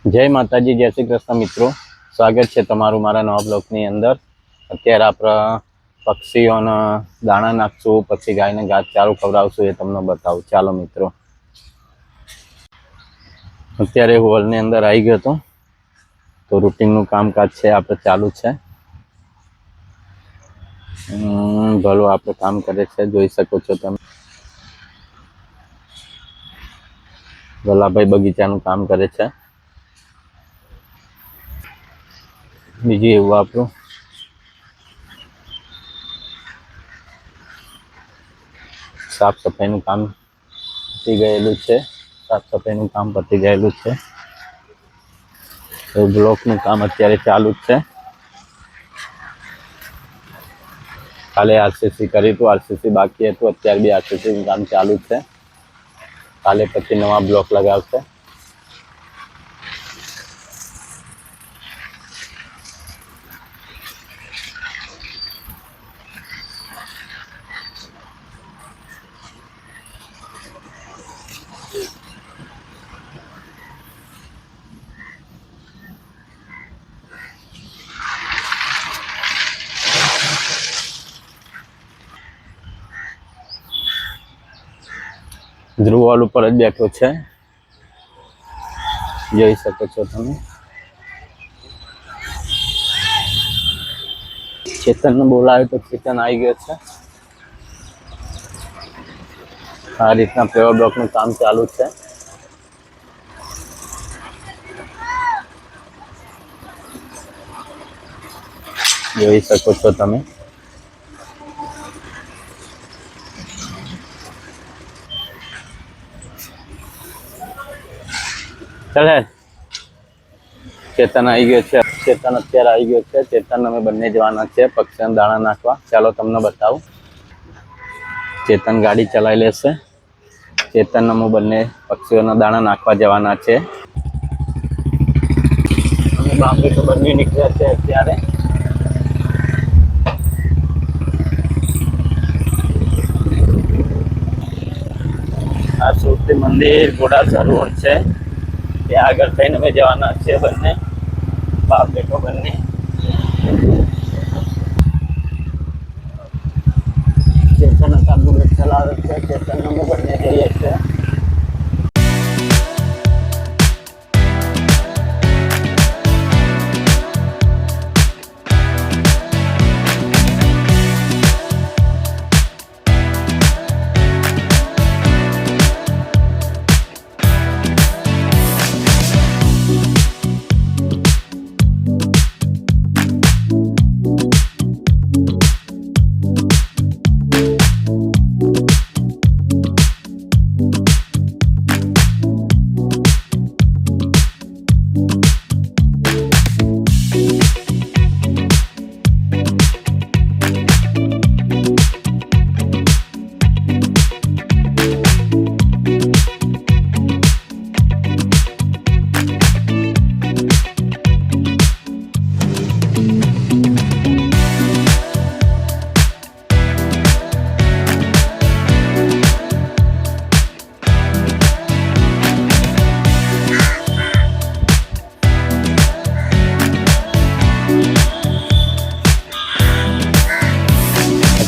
જય માતાજી, જય શ્રી કૃષ્ણ મિત્રો. સ્વાગત છે તમારું મારા નવા બ્લોગની અંદર. અત્યારે આપણે પક્ષીઓને દાણા નાખશું, પછી ગાયને ઘાસ ચારું ખવડાવશું, એ તમને બતાવું. ચાલો મિત્રો, અત્યારે હોલની અંદર આવી ગયો હતો, તો રૂટિનનું કામકાજ છે આપણે ચાલુ છે. ભલો આપણે કામ કરે છે, જોઈ શકો છો તમે. ભલાભાઈ બગીચાનું કામ કરે છે. બીજું એવું આપણું સાફ સફાઈનું કામ પતી ગયેલું છે. બ્લોકનું કામ અત્યારે ચાલુ જ છે. કાલે આરસીસી કરી હતું, આરસીસી બાકી હતું, અત્યારે બી આરસીસીનું કામ ચાલુ છે. કાલે પછી નવા બ્લોક લગાવશે. ધ્રુવ હોલ ઉપર જ બેઠો છે, જોઈ શકો છો તમે. ચેતનને બોલાવ્યો તો ચેતન આવી ગયો છે. આ રીતના પેવર બ્લોકનું કામ ચાલુ છે. જોઈ શકો છો તમે. ચાલે, ચેતન આવી ગયો છે. ચેતન અત્યારે આવી ગયો છે. ચેતન અમે બંને જવાના છે પક્ષીઓને દાણા નાખવા. ચાલો તમને બતાવું. ચેતન ગાડી ચલાવી લેશે. ચેતન અમે બંને પક્ષીઓના દાણા નાખવા જવાના છે. અમે બાપરે તો બંને નીકળ્યા છે અત્યારે. આ સુરતી મંદિર ઘોડાસર રોડ છે, ત્યાં આગળ થઈને અમે જવાના છે બંને બાપ બેટો બંને. ચેતન હતા બુલેટ ચલાવે છે. ચેતન અમે બંને જઈએ છીએ.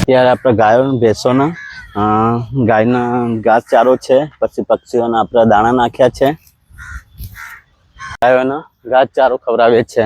અત્યારે આપણે ગાયો ભેંસોના ગાયના ઘાસ ચારો છે, પછી પક્ષીઓના આપણે દાણા નાખ્યા છે. ગાયોના ઘાસ ચારો ખવડાવે છે.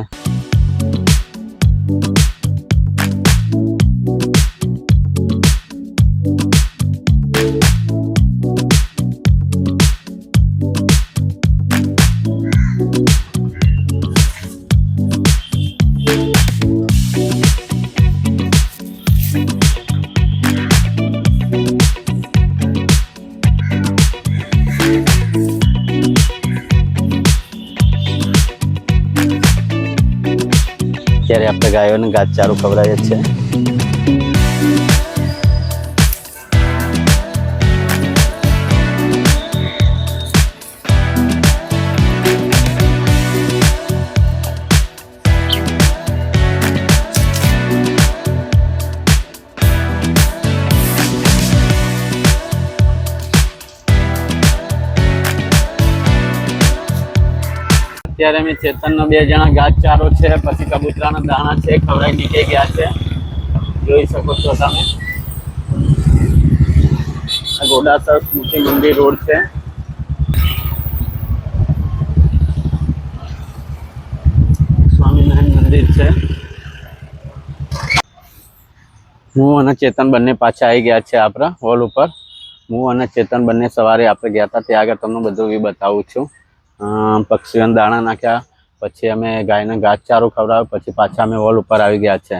અત્યારે આપણે ગાયોને ઘાસચારો ખવડાવીએ છીએ. અત્યારે અમે ચેતનનો 2 જણા ઘાસચારો છે પછી કબૂતરાના દાણા છે ખવડાવી નીકળી ગયા છે. જોઈ શકો છો તમે. આ ઘોડાસર સ્મૃતિ મંદિર રોડ છે. સ્વામિનારાયણ મંદિર છે. હું અને ચેતન બંને પાછા આવી ગયા છે આપણા હોલ ઉપર. હું અને ચેતન બંને સવારે આપણે ગયા હતા ત્યાં આગળ તમને બધું બી બતાવું છું. પક્ષીઓને દાણા નાખ્યા, પછી અમે ગાયને ઘાસચારો ખવડાવ્યો, પછી પાછા અમે હોલ ઉપર આવી ગયા છે.